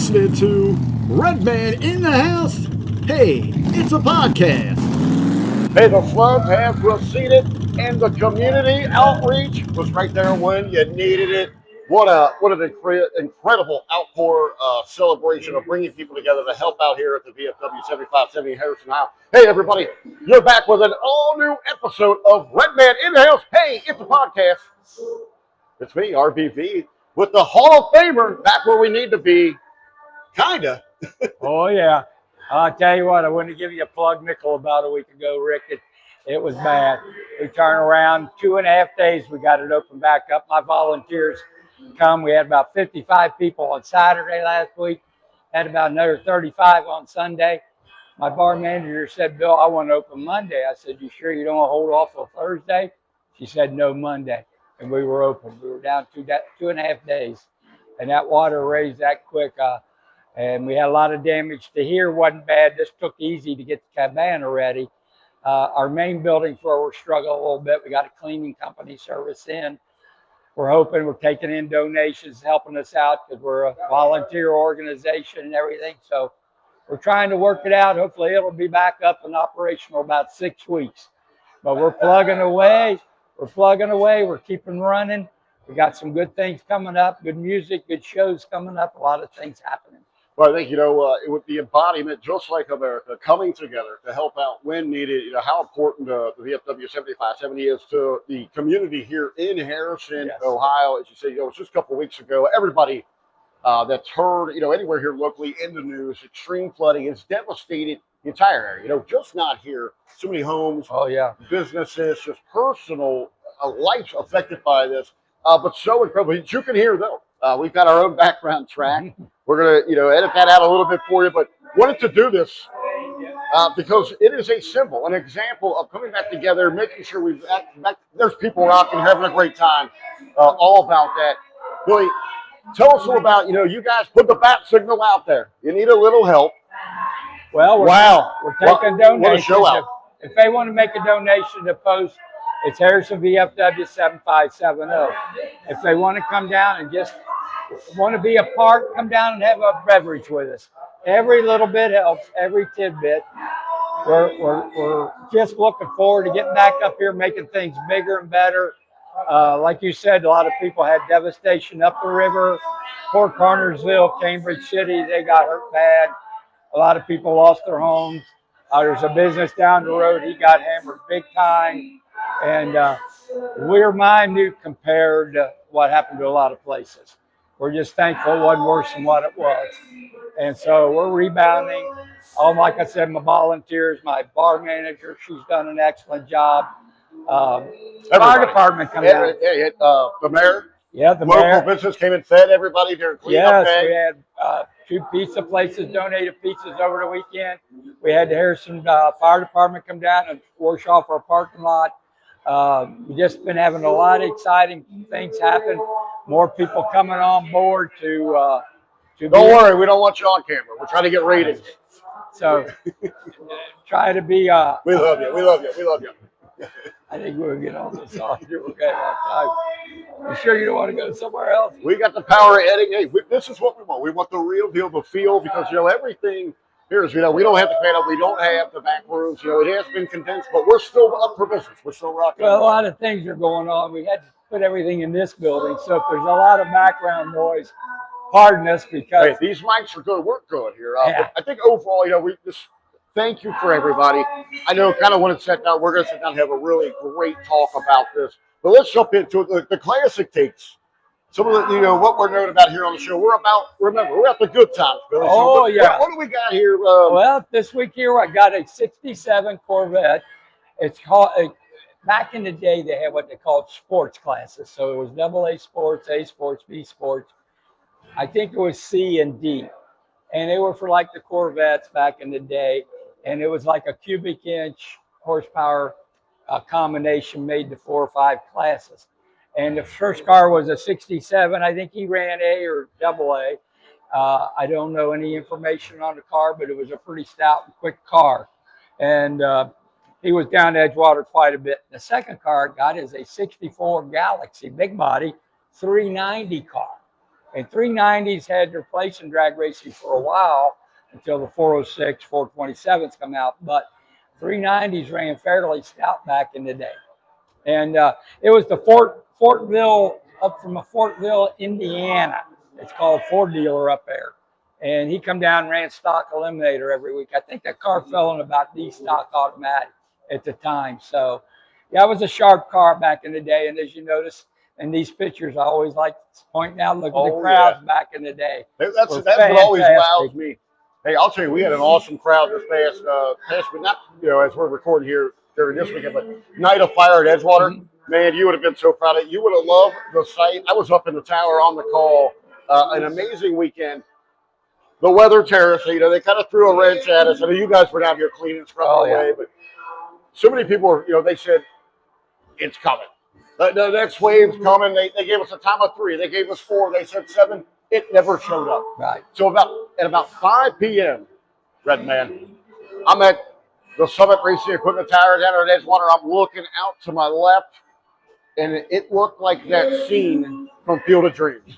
listening to Red Man in the House. Hey, it's a podcast. Hey, the flood has receded, and the community outreach was right there when you needed it. What an incredible outpour celebration of bringing people together to help out here at the VFW 7570 Harrison House. Hey, everybody, you're back with an all-new episode of Red Man in the House. Hey, it's a podcast. It's me, RBV, with the Hall of Famer back where we need to be, kinda. Oh, yeah. I'll tell you what, I wanted to give you a plug nickel about a week ago, Rick. It was bad. We turned around 2.5 days. We got it open back up. My volunteers come. We had about 55 people on Saturday last week. Had about another 35 on Sunday. My bar manager said, Bill, I want to open Monday. I said, you sure you don't want to hold off till Thursday? She said, no, Monday. And we were open. We were down 2.5 days. And that water raised that quick. And we had a lot of damage. The here wasn't bad. This took easy to get the cabana ready. Our main building's where we're struggling a little bit. We got a cleaning company service in. We're hoping we're taking in donations, helping us out because we're a volunteer organization and everything. So we're trying to work it out. Hopefully it'll be back up and operational about 6 weeks. But we're plugging away. We're keeping running. We got some good things coming up, good music, good shows coming up, a lot of things happening. Well, I think, it would be embodiment, just like America, coming together to help out when needed. You know, how important the VFW 7570 is to the community here in Harrison, Yes. Ohio. As you say, it was just a couple of weeks ago. Everybody that's heard, anywhere here locally in the news, extreme flooding has devastated the entire area. Just not here. So many homes, Oh, yeah. businesses, just personal lives affected by this. But so incredible. As you can hear, though, we've got our own background track. We're going to, edit that out a little bit for you, but wanted to do this because it is a symbol, an example of coming back together, making sure there's people rocking, having a great time, all about that. Billy, tell us all about, you guys put the bat signal out there. You need a little help. Well, we're taking donations. What a show out. If they want to make a donation to post, it's Harrison VFW 7570. If they want to come down and just want to be a part, come down and have a beverage with us. Every little bit helps, every tidbit. We're just looking forward to getting back up here, making things bigger and better. Like you said, a lot of people had devastation up the river. Port Carnersville, Cambridge City, they got hurt bad. A lot of people lost their homes. There's a business down the road, he got hammered big time. And we're minute compared to what happened to a lot of places. We're just thankful it wasn't worse than what it was. And so we're rebounding. Like I said, my volunteers, my bar manager, she's done an excellent job. Fire department coming out. The mayor. Yeah, the local mayor. business came and fed everybody during cleanup day. We had 2 pizza places donated pizzas over the weekend. We had the Harrison Fire Department come down and wash off our parking lot. We've just been having a lot of exciting things happen. More people coming on board to Don't worry, we don't want you on camera. We're trying to get ratings. So try to be. We love you. We love you. We love you. I think we'll get on this off. Okay, you sure you don't want to go somewhere else? We got the power of editing. Hey, this is what we want. We want the real deal, the feel, because everything here is, we don't have the fan up, we don't have the back rooms. It has been condensed, but we're still up for business. We're still rocking. Well, a lot of things are going on. We had to put everything in this building, so if there's a lot of background noise, pardon us because these mics are good. We're good here. Yeah. I think overall, we just thank you for everybody. I know kind of want to sit down. We're going to sit down and have a really great talk about this. But let's jump into it. The classic takes. Some of the, what we're known about here on the show. We're at the good times, Billy. Oh, yeah. What do we got here? Well, this week here, I got a 67 Corvette. It's called, back in the day, they had what they called sports classes. So it was AA sports, A sports, B sports. I think it was C and D. And they were for like the Corvettes back in the day. And it was like a cubic inch horsepower combination made to 4 or 5 classes. And the first car was a 67. I think he ran A or AA. I don't know any information on the car, but it was a pretty stout and quick car. And he was down to Edgewater quite a bit. The second car I got is a 64 Galaxy, big body, 390 car. And 390s had their place in drag racing for a while until the 406, 427s come out. But 390s ran fairly stout back in the day. And it was the Fortville, up from Fortville, Indiana. It's called Ford Dealer up there. And he come down and ran stock eliminator every week. I think that car fell in about D stock automatic at the time. So yeah, it was a sharp car back in the day. And as you notice in these pictures, I always like pointing out, look at the crowds back in the day. That's what always wows me. Hey, I'll tell you, we had an awesome crowd this past week. Not, as we're recording here during this weekend, but Night of Fire at Edgewater. Mm-hmm. Man, you would have been so proud of it. You would have loved the site. I was up in the tower on the call. An amazing weekend. The weather terrace, they kind of threw a wrench at us. I mean, you guys were down here cleaning scrubbing away, but so many people were, they said, it's coming. The next wave's coming. They gave us a time of 3. They gave us 4. They said 7. It never showed up. Right. So at about 5 p.m., Redman, I'm at the Summit Racing Equipment Tower down at Edgewater. I'm looking out to my left, and it looked like that scene from Field of Dreams,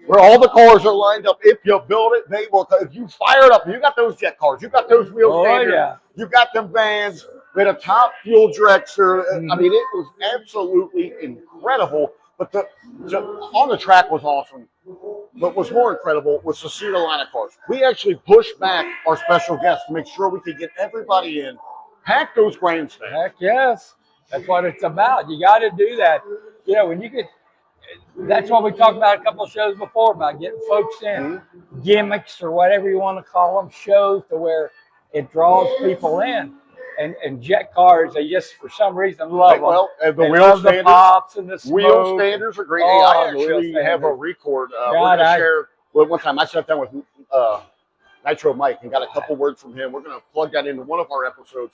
where all the cars are lined up. If you build it, they will. If you fire it up, you got those jet cars, you got those wheel standers, you got them vans. We had a top fuel drexer. I mean, it was absolutely incredible. But on the track was awesome. But what's more incredible was to see the line of cars. We actually pushed back our special guests to make sure we could get everybody in, pack those grandstands. Heck yes. That's what it's about. You got to do that. When you get, that's what we talked about a couple of shows before about getting folks in, gimmicks or whatever you want to call them, shows to where it draws people in. And jet cars, they just for some reason love them. Well, the wheel standers, the pops and the smoke. Wheel standers are great. I actually have a record. We're going to share. Well, one time I sat down with Nitro Mike and got a couple words from him. We're going to plug that into one of our episodes.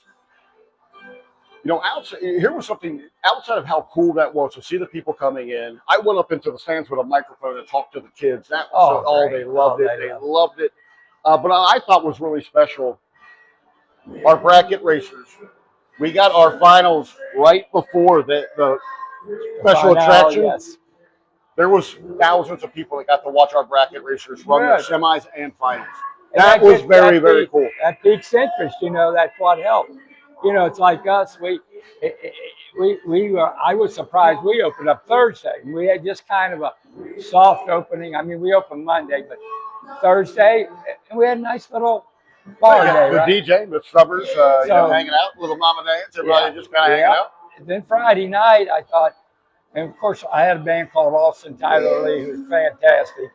Here was something outside of how cool that was to see the people coming in. I went up into the stands with a microphone and talked to the kids. That was they loved it. They loved it. But I thought was really special. Our bracket racers. We got our finals right before the special attraction. Yes. There was thousands of people that got to watch our bracket racers run their semis and finals. And that was very, very cool. That piques interest, that's what helped. It's like us. I was surprised we opened up Thursday. We had just kind of a soft opening. I mean, we opened Monday, but Thursday, and we had a nice little bar day, the right? DJ, the Stubbers, hanging out, little mama dance, everybody just kind of hanging out. And then Friday night, I thought, and of course, I had a band called Austin Tyler Lee, who was fantastic.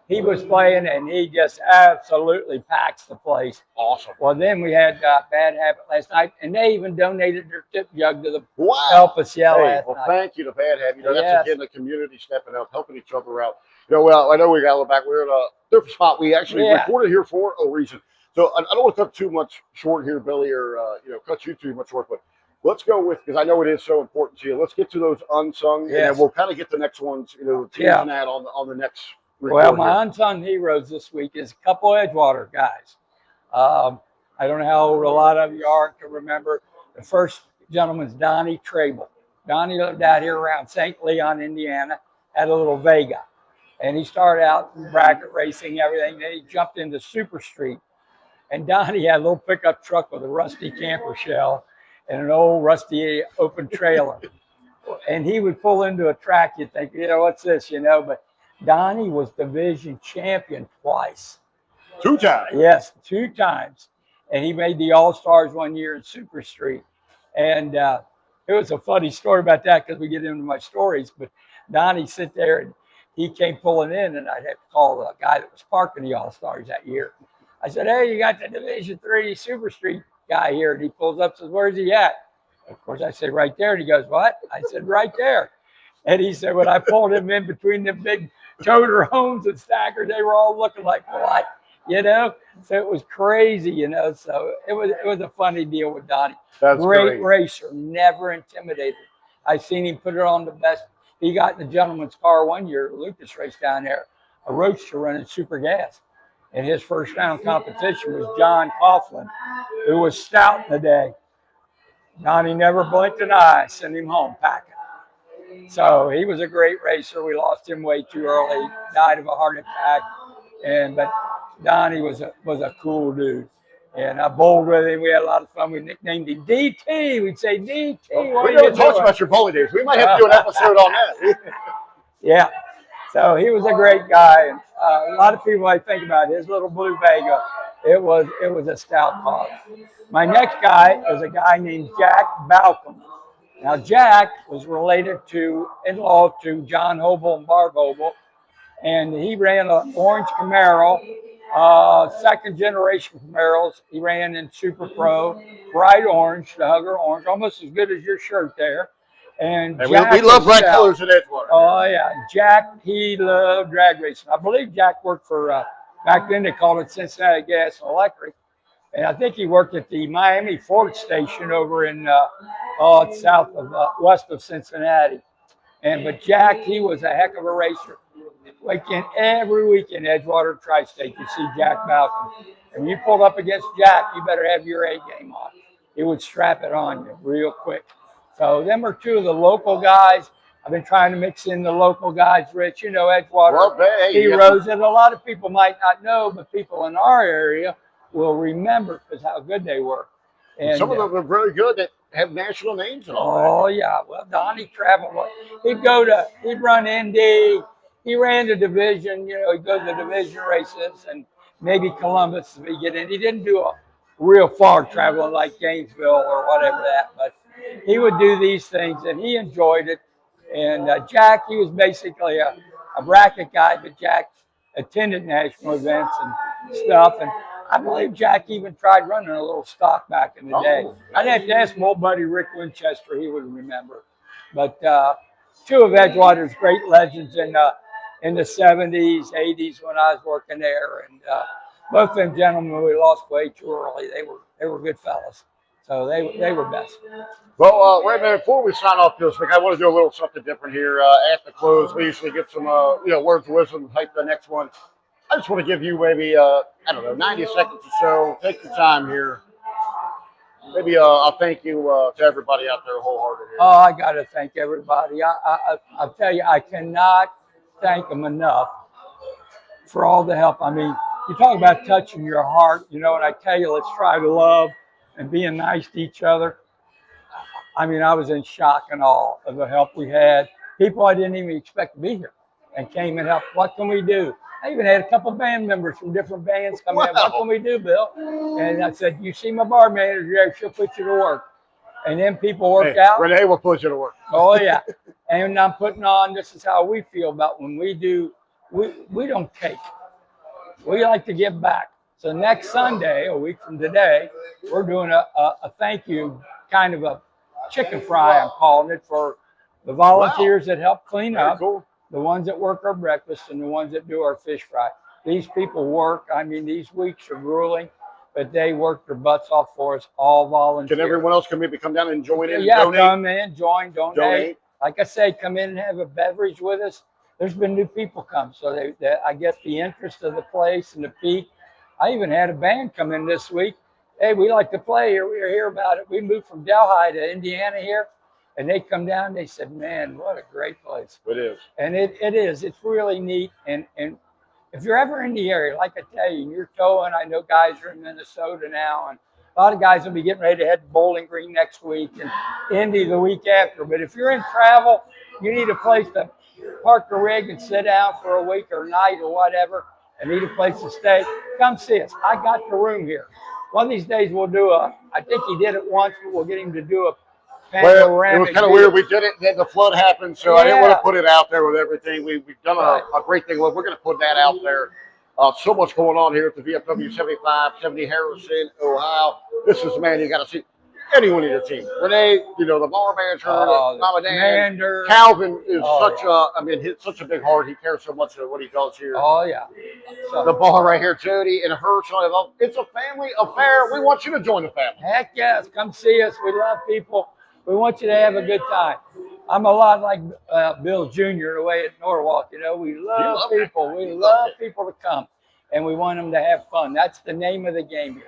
He was playing, and he just absolutely packs the place. Awesome. Well, then we had Bad Habit last night, and they even donated their tip jug to the help us last night. Thank you to Bad Habit. That's again the community stepping up, helping each other out. I know we got a little back. We're at a different spot. We actually recorded here for a reason. So I don't want to cut too much short here, Billy, or cut you too much short, but let's go with, because I know it is so important to you. Let's get to those unsung, and then we'll kind of get the next ones, teasing that on the next. Well, my unsung heroes this week is a couple Edgewater guys. I don't know how old a lot of you are can remember. The first gentleman's Donnie Trable. Donnie lived out here around St. Leon, Indiana, had a little Vega. And he started out in bracket racing, everything. Then he jumped into Super Street. And Donnie had a little pickup truck with a rusty camper shell and an old rusty open trailer. And he would pull into a track, you'd think, what's this, but Donnie was division champion twice. 2 times? Yes, 2 times. And he made the All-Stars one year in Super Street. And it was a funny story about that because we get into my stories. But Donnie sit there and he came pulling in, and I'd have to call the guy that was parking the All-Stars that year. I said, hey, you got the Division III Super Street guy here. And he pulls up and says, where's he at? Of course, I said, right there. And he goes, what? I said, right there. And he said, when I pulled him in between the big toter homes and stackers, they were all looking like, what? So it was crazy, So it was a funny deal with Donnie. That's great racer, never intimidated. I've seen him put it on the best. He got in the gentleman's car one year, Lucas raced down there, a roadster running super gas. And his first round competition was John Coughlin, who was stout in the day. Donnie never blinked an eye, sent him home packing. So he was a great racer. We lost him way too early. Died of a heart attack. But Donnie was a cool dude. And I bowled with him. We had a lot of fun. We nicknamed him DT. We'd say, DT, what We are never you talked doing? about your bowling days. We might have to do an episode on that. Yeah. So he was a great guy. And a lot of people I think about his little blue Vega. It was a stout cause. My next guy is a guy named Jack Balcom. Now Jack was related in-law to John Hobel and Barb Hobel, and he ran an orange Camaro, second generation Camaros. He ran in Super Pro, bright orange, the Hugger orange, almost as good as your shirt there. And Jack we love bright stout. colors in Edgewater. Oh yeah, Jack, he loved drag racing. I believe Jack worked for back then they called it Cincinnati Gas and Electric, and I think he worked at the Miami Ford station over in south of west of Cincinnati. But Jack, he was a heck of a racer. Every weekend, Edgewater Tri-State, you see Jack Malcolm. And you pulled up against Jack, you better have your A game on. He would strap it on you real quick. So them are two of the local guys. I've been trying to mix in the local guys, Rich. You know Edgewater, Well, hey, heroes that a lot of people might not know, but people in our area will remember because how good they were. And some of them are very good that have national names and all oh yeah, well Donnie traveled. He'd run Indy. He ran the division. He'd go to the division races and maybe Columbus if he get in. He didn't do a real far traveling like Gainesville or whatever that, but he would do these things and he enjoyed it. And Jack, he was basically a bracket guy, but Jack attended national events and stuff. And I believe Jack even tried running a little stock back in the day. I'd have to ask my old buddy Rick Winchester; he would remember. But two of Edgewater's great legends in the 70s, 80s when I was working there, and both of them gentlemen we lost way too early. They were good fellas, so they were best. Well, wait a minute. Before we sign off this week, I want to do a little something different here. At the close, we usually give some words of wisdom, hype the next one. I just want to give you maybe, I don't know, 90 seconds or so. Take the time here. Maybe I'll thank you to everybody out there wholeheartedly. Oh, I got to thank everybody. I'll tell you, I cannot thank them enough for all the help. I mean, you talk about touching your heart, and I tell you, let's try to love and being nice to each other. I mean, I was in shock and awe of the help we had. People I didn't even expect to be here and came and helped. What can we do? I even had a couple band members from different bands come in. What can we do, Bill? And I said, you see my bar manager there, she'll put you to work. And then people worked out. Renee will put you to work. Oh, yeah. And I'm putting on, this is how we feel about when we do, we don't take. We like to give back. So next Sunday, a week from today, we're doing a thank you, kind of a chicken fry, I'm calling it, for the volunteers that help clean up, the ones that work our breakfast, and the ones that do our fish fry. These people work. I mean, these weeks are grueling, but they work their butts off for us, all volunteers. Can everyone else maybe come down and join in? Yeah, donate? come in, join, donate. Like I say, come in and have a beverage with us. There's been new people come, so I guess the interest of the place and the peak. I even had a band come in this week. Hey, we like to play here. We hear about it. We moved from Delhi to Indiana here, and they come down and they said, man, what a great place. It is. And it is. It's really neat. And if you're ever in the area, like I tell you, you're towing. I know guys are in Minnesota now, and a lot of guys will be getting ready to head to Bowling Green next week and Indy the week after. But if you're in travel, you need a place to park the rig and sit down for a week or night or whatever, and need a place to stay, come see us. I got the room here. One of these days we'll do I think he did it once, but we'll get him to do a panoramic. It was kind of weird. We did it, then the flood happened, so I didn't want to put it out there with everything. We've done a great thing. We're going to put that out there. So much going on here at the VFW 7570 Harrison, Ohio. This is, man, you got to see anyone in your team. Renee, the bar manager, Mama Dan, Calvin is he's such a big heart. He cares so much of what he does here. Oh, yeah. So, the bar right here, Jody and Herschel. It's a family affair. We want you to join the family. Heck yes. Come see us. We love people. We want you to have a good time. I'm a lot like Bill Jr. the way at Norwalk. We love people. We love people to come, and we want them to have fun. That's the name of the game here.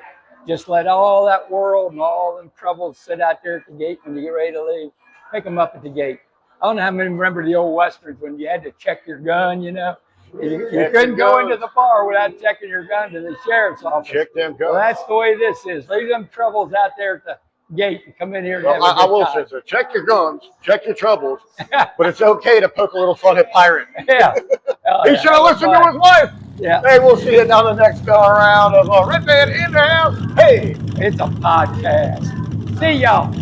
Just let all that world and all them troubles sit out there at the gate when you get ready to leave. Pick them up at the gate. don't know how many remember the old westerns when you had to check your gun. You know, you Check couldn't your go guns. into the bar without checking your gun to the sheriff's office. Check them guns. Well, that's the way this is. Leave them troubles out there at the gate and come in here and Well, have a I good will time. say, so check your guns, check your troubles, but it's okay to poke a little fun at Pirate. Yeah. Oh, He yeah. should have listened to his wife. Yeah. Hey, we'll see you down the next go around of Red Man in the house. Hey. It's a podcast. See y'all.